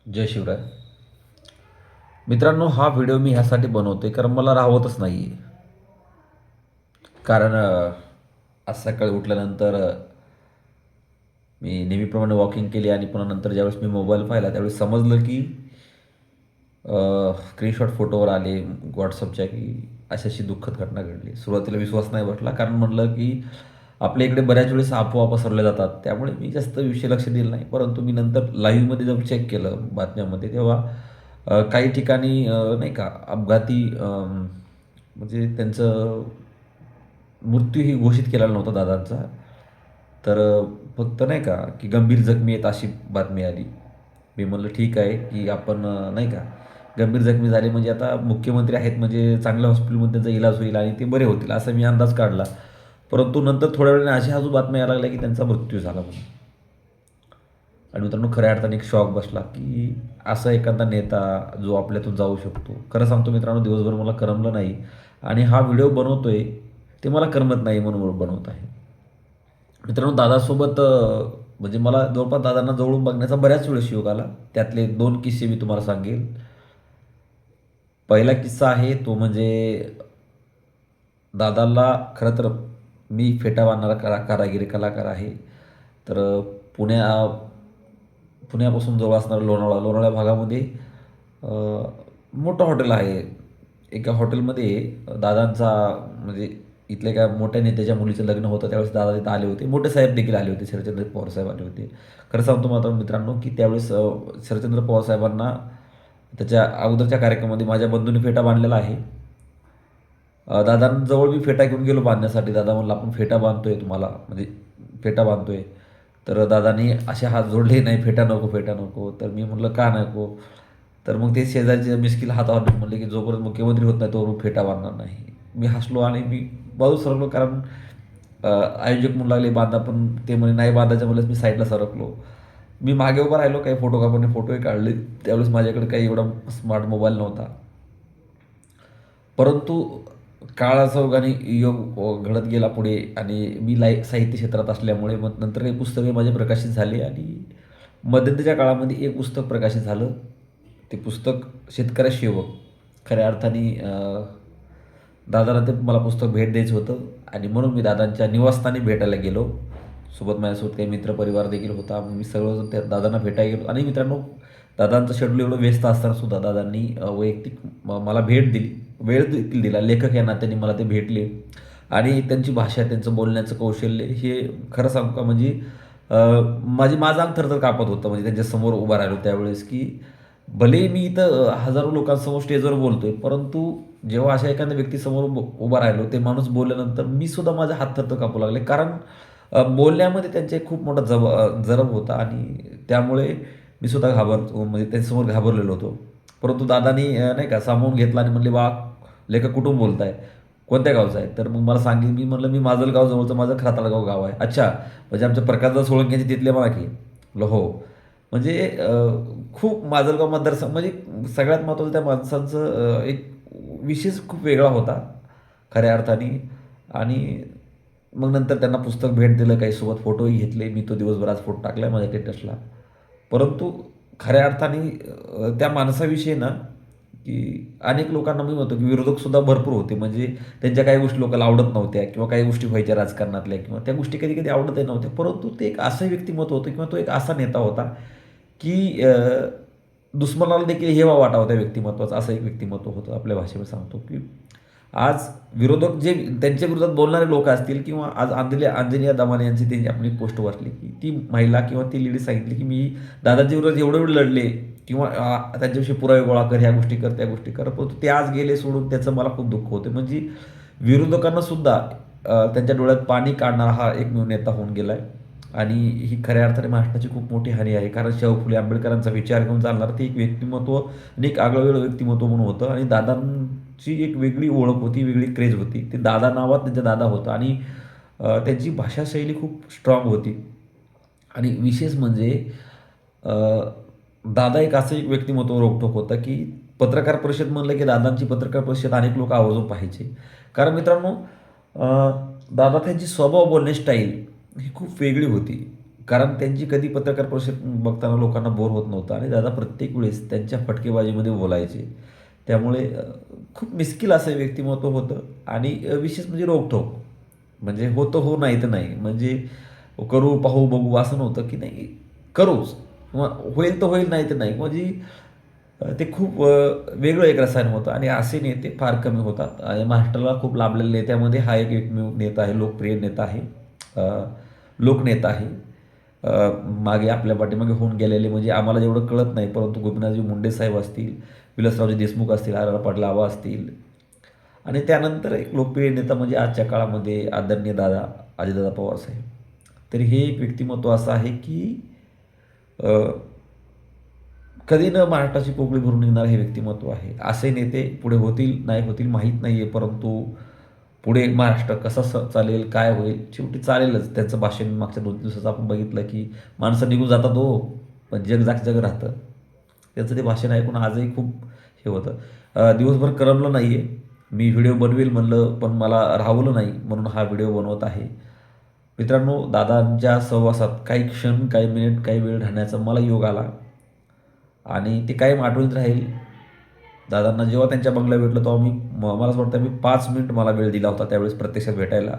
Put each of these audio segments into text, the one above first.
जय शिवराय. मित्रांनो, हा व्हिडिओ मी ह्यासाठी बनवतोय कारण मला राहवतच नाही आहे. कारण आज सकाळी उठल्यानंतर मी नेहमीप्रमाणे वॉकिंग केली आणि पुन्हा नंतर ज्यावेळेस मी मोबाईल पाहिला त्यावेळेस समजलं की स्क्रीनशॉट फोटोवर आले WhatsAppच्या की अशी दुःखद घटना घडली. सुरुवातीला विश्वास नाही बसला कारण म्हणलं की आपल्या इकडे बऱ्याच वेळेस अफवा पसरवल्या जातात. त्यामुळे मी जास्त विषय लक्ष दिलं नाही. परंतु मी नंतर लाईव्हमध्ये जाऊन चेक केलं बातम्यामध्ये तेव्हा काही ठिकाणी नाही का अपघाती म्हणजे त्यांचं मृत्यूही घोषित केलेला नव्हता दादांचा. तर फक्त नाही का की गंभीर जखमी आहेत अशी बातमी आली. मी म्हणलं ठीक आहे की आपण नाही का गंभीर जखमी झाले म्हणजे आता मुख्यमंत्री आहेत म्हणजे चांगल्या हॉस्पिटलमध्ये त्यांचा इलाज होईल आणि ते बरे होतील असा मी अंदाज काढला. परंतु नंतर थोड्या वेळाने अशा अजून बातम्या यायला लागल्या की त्यांचा मृत्यू झाला म्हणून. आणि मित्रांनो खऱ्या अर्थाने एक शॉक बसला की असा एखादा नेता जो आपल्यातून जाऊ शकतो. खरं सांगतो मित्रांनो, दिवसभर मला करमलं नाही आणि हा व्हिडिओ बनवतोय ते मला करमत नाही म्हणून बनवत आहे. मित्रांनो, दादासोबत म्हणजे मला जवळपास दादांना जवळून बघण्याचा बऱ्याच वेळेस योग आला. त्यातले 2 किस्से मी तुम्हाला सांगेल. पहिला किस्सा आहे तो म्हणजे दादाला खरं तर मी फेटा बांधणारा कारागिरी कलाकार आहे. तर पुण्यापासून जवळ असणारं लोणावळा भागामध्ये अ, मोठं हॉटेल आहे. एका हॉटेलमध्ये दादांचा म्हणजे इथल्या एका मोठ्या नेत्याच्या मुलीचं लग्न होतं. त्यावेळेस दादा तिथं आले होते. मोठे साहेब देखील आले होते. शरदचंद्र पवार साहेब आले होते. खरं सांगतो मात्र मित्रांनो, की त्यावेळेस शरदचंद्र पवार साहेबांना त्याच्या अगोदरच्या कार्यक्रमामध्ये माझ्या बंधूने फेटा बांधलेला आहे. दादांजवळ मी फेटा घेऊन गेलो बांधण्यासाठी. दादा म्हणला, "आपण फेटा बांधतोय तुम्हाला म्हणजे फेटा बांधतोय." तर दादांनी असे हात जोडले, "नाही फेटा नको, फेटा नको." तर मी म्हटलं, "का नको?" तर मग ते शेजारचे मिस्किल हातावर घेऊन म्हणले, की "जोपर्यंत मुख्यमंत्री होत नाही तोपर्यंत फेटा बांधणार नाही." मी हसलो आणि मी बाजूला सरकलो कारण आयोजक म्हणू लागले, "बांधा." पण ते म्हणे, "नाही बांधायचं." म्हणल्यास मी साईडला सरकलो. मी मागे उभा राहिलो. काही फोटोग्राफरने फोटोही काढले. त्यावेळेस माझ्याकडे काही एवढा स्मार्ट मोबाईल नव्हता. परंतु काळाचा ओघाने योग घडत गेला पुढे आणि मी साहित्य क्षेत्रात असल्यामुळे मग नंतर काही पुस्तके माझे प्रकाशित झाले आणि मध्यंतरीच्या काळामध्ये एक पुस्तक प्रकाशित झालं. ते पुस्तक शेतकऱ्या सेवक. खऱ्या अर्थाने दादाला ते मला पुस्तक भेट द्यायचं होतं आणि म्हणून मी दादांच्या निवासस्थानी भेटायला गेलो. सोबत माझ्यासोबत काही मित्रपरिवार देखील होता. मग मी सर्वजण त्या दादांना भेटायला गेलो आणि मित्रांनो, दादांचं शेड्यूल एवढं व्यस्त असतानासुद्धा दादांनी वैयक्तिक मला भेट दिली. वेळ देखील दिला. लेखक या नात्याने मला ते भेटले आणि त्यांची भाषा, त्यांचं बोलण्याचं कौशल्य हे खरं सांगू का म्हणजे माझं अंग थरथर कापत होतं. म्हणजे त्यांच्यासमोर उभा राहिलो त्यावेळेस, की भलेही मी इथं हजारो लोकांसमोर स्टेजवर बोलतोय, परंतु जेव्हा अशा एखाद्या व्यक्तीसमोर उभा राहिलो, ते माणूस बोलल्यानंतर मी सुद्धा माझे हात थरथर कापू लागले. कारण बोलण्यामध्ये त्यांचा एक खूप मोठा जरब होता आणि त्यामुळे मी सुद्धा म्हणजे त्यांच्यासमोर घाबरलेलो होतो. परंतु दादांनी नाही का सामावून घेतला आणि म्हणले, "वा, लेखक कुठून बोलताय? कोणत्या गावचा आहे?" तर मग मला मी म्हणलं, "मी माजलगाव जवळचं माझं खराताळगाव गाव आहे." "अच्छा, म्हणजे आमच्या प्रकाशदास सोळंकेचे तिथले म्हणा की." म्हणलं, "हो." म्हणजे खूप माजलगाव मतदारसंघ म्हणजे सगळ्यात महत्त्वाचं त्या माणसांचं एक विशेष खूप वेगळा होता खऱ्या अर्थाने आणि मग नंतर त्यांना पुस्तक भेट दिलं, काही सोबत फोटोही घेतले. मी तो दिवसभर आज फोटो टाकला माझ्या स्टेटसला. परंतु खऱ्या अर्थाने त्या माणसाविषयी ना, की अनेक लोकांना मी म्हणतो, की विरोधकसुद्धा भरपूर होते. म्हणजे त्यांच्या काही गोष्टी लोकांना आवडत नव्हत्या किंवा काही गोष्टी व्हायच्या राजकारणातल्या किंवा त्या गोष्टी कधी-कधी आवडतही नव्हत्या. परंतु ते एक असं व्यक्तिमत्व होतं किंवा तो एक असा नेता होता, की दुश्मनाला देखील हेवा वाटावा त्या व्यक्तिमत्त्वाचा, असं एक व्यक्तिमत्व होतं. आपल्या भाषेमध्ये सांगतो, की आज विरोधक जे त्यांच्या विरोधात बोलणारे लोक असतील किंवा आज अंजलिया दमाने यांची त्यांची आपली पोस्ट वाचली, की ती महिला किंवा ती लेडी सांगितली, की "मी दादांच्या विरोधात एवढे-एवढे लढले किंवा त्यांच्याविषयी पुरावे गोळा कर, ह्या गोष्टी कर, त्या गोष्टी कर." परंतु ते आज गेले सोडून त्याचं मला खूप दुःख होतं. म्हणजे विरोधकांना सुद्धा त्यांच्या डोळ्यात पाणी काढणारा हा एकमेव नेता होऊन गेला आणि ही खऱ्या अर्थाने महाराष्ट्राची खूप मोठी हानी आहे. कारण शाहू फुले आंबेडकरांचा विचार घेऊन चालणारं ते एक व्यक्तिमत्व आणि एक आगळं-वेगळं व्यक्तिमत्व म्हणून होतं आणि दादांची एक वेगळी ओळख होती, वेगळी क्रेज होती. ते दादा नावात त्यांचा दादा होता आणि त्यांची भाषाशैली खूप स्ट्राँग होती आणि विशेष म्हणजे अ, दादा एक व्यक्तिमत्व रोखठोक होतं, की पत्रकार परिषद म्हणलं, की दादांची पत्रकार परिषद अनेक लोकं आवर्जून पाहायचे. कारण मित्रांनो दादा त्यांची स्वभाव बोलण्याची स्टाईल ही खूप वेगळी होती. कारण त्यांची कधी पत्रकार परिषद बघताना लोकांना बोर होत नव्हतं आणि दादा प्रत्येक वेळेस त्यांच्या फटकेबाजीमध्ये बोलायचे. त्यामुळे खूप मिश्किल असं व्यक्तिमत्व होतं आणि विशेष म्हणजे रोखठोक. म्हणजे होतं हो, नाही तर नाही. म्हणजे करू, पाहू, बघू असं नव्हतं, की नाही करूच किंवा होईल तर होईल, नाही तर नाही. म्हणजे ते खूप वेगळं एक रसायन होतं आणि असे नेते फार कमी होतात. महाराष्ट्राला खूप लाभलेल्या नेत्यामध्ये हा एक एकमेव नेता आहे, लोकप्रिय नेता आहे, लोकनेता आहे. मागे आपल्या पाठीमागे होऊन गेलेले म्हणजे आम्हाला जेवढं कळत नाही, परंतु गोपीनाथजी मुंडे साहेब असतील, विलासरावजी देशमुख असतील, आर. आर. पाटील आबा असतील आणि त्यानंतर एक लोकप्रिय नेता म्हणजे आजच्या काळामध्ये आदरणीय दादा अजितदादा पवार साहेब. तर हे एक व्यक्तिमत्व असं आहे की कधी न महाराष्ट्राची पोकळी भरून निघणारं हे व्यक्तिमत्व आहे. असे नेते पुढे होतील, नाही होतील माहीत नाही आहे, परंतु पुढे महाराष्ट्र कसा चालेल, काय होईल, शेवटी चालेलच. त्यांचं भाषण मागच्या 2 दिवसाचं आपण बघितलं, की माणसं निघून जातात हो, पण जग जग राहतं. त्यांचं ते भाषण ऐकून आजही खूप हे होतं. दिवसभर करमलं नाही आहे. मी व्हिडिओ बनवेल म्हणलं, पण मला राहवलं नाही, म्हणून हा व्हिडिओ बनवत आहे. मित्रांनो, दादांच्या सहवासात काही क्षण, काही मिनिट, काही वेळ राहण्याचा मला योग आला आणि ते कायम आठवणीत राहील. दादांना जेव्हा त्यांच्या बंगल्यावर भेटलो तेव्हा मला असं वाटतं मी 5 मिनिट मला वेळ दिला होता त्यावेळेस प्रत्यक्षात भेटायला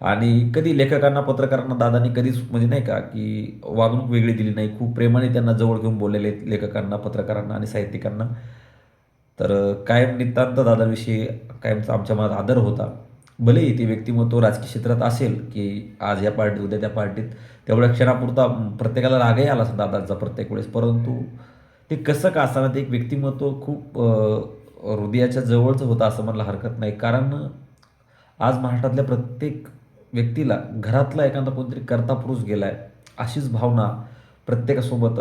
आणि कधी लेखकांना, पत्रकारांना दादांनी कधीच म्हणजे नाही का, की वागणूक वेगळी दिली नाही. खूप प्रेमाने त्यांना जवळ घेऊन बोललेले आहेत लेखकांना, पत्रकारांना आणि साहित्यिकांना. तर कायम नितांत दादाविषयी कायमचा आमच्या मनात आदर होता. भलेही ते व्यक्तिमत्व राजकीय क्षेत्रात असेल, की आज या पार्टीत, उद्या त्या पार्टीत, तेवढ्या क्षणापुरता प्रत्येकाला रागही आला असेल दादांचा प्रत्येक वेळेस. परंतु ते कसं का असेना ते एक व्यक्तिमत्व खूप हृदयाच्या जवळचं होतं असं म्हणायला हरकत नाही. कारण आज महाराष्ट्रातल्या प्रत्येक व्यक्तीला घरातला एखादा कोणतरी कर्ता पुरुष गेला आहे, अशीच भावना प्रत्येकासोबत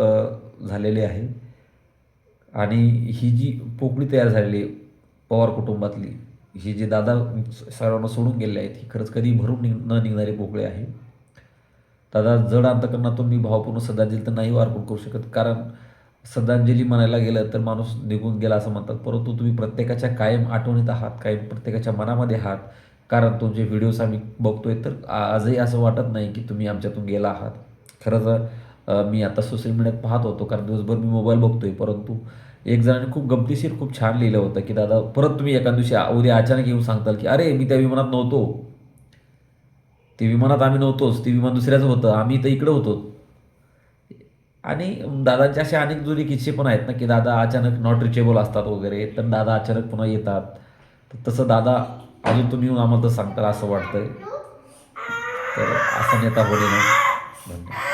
झालेली आहे. आणि ही जी पोकळी तयार झालेली आहे पवार कुटुंबातली, ही जी दादा सर्वांना सोडून गेलेले आहेत, ही खरंच कधी भरून न निघणारी पोकळी आहे. दादा जड अंतःकरणातून मी भावपूर्ण श्रद्धांजली तर नाही अर्पण करू शकत, कारण श्रद्धांजली म्हणायला गेलं तर माणूस निघून गेला असं म्हणतात. परंतु तुम्ही प्रत्येकाच्या कायम आठवणीत आहात, कायम प्रत्येकाच्या मनामध्ये आहात. कारण तुमचे व्हिडिओज आम्ही बघतोय तर आजही असं वाटत नाही की तुम्ही आमच्यातून गेला आहात. खरंच मी आता सोशल मीडियात पाहत होतो, कारण दिवसभर मी मोबाईल बघतोय. परंतु एक जणाने खूप गमतीशीर खूप छान लिहिलं होतं, की दादा परत तुम्ही एका दिवशी उद्या अचानक येऊन सांगताल, की "अरे, मी त्या विमानात नव्हतो. ते विमानात आम्ही नव्हतोच. ते विमान दुसऱ्याचं होतं. आम्ही तर इकडं होतो." आणि दादांचे असे अनेक जुने किस्से पण आहेत ना, की दादा अचानक नॉट रिचेबल असतात वगैरे, तर दादा अचानक पुन्हा येतात. तर तसं दादा अजून तुम्ही येऊन आम्हाला तर सांगताल असं वाटतंय. तर असा नेता होणे ना. धन्यवाद.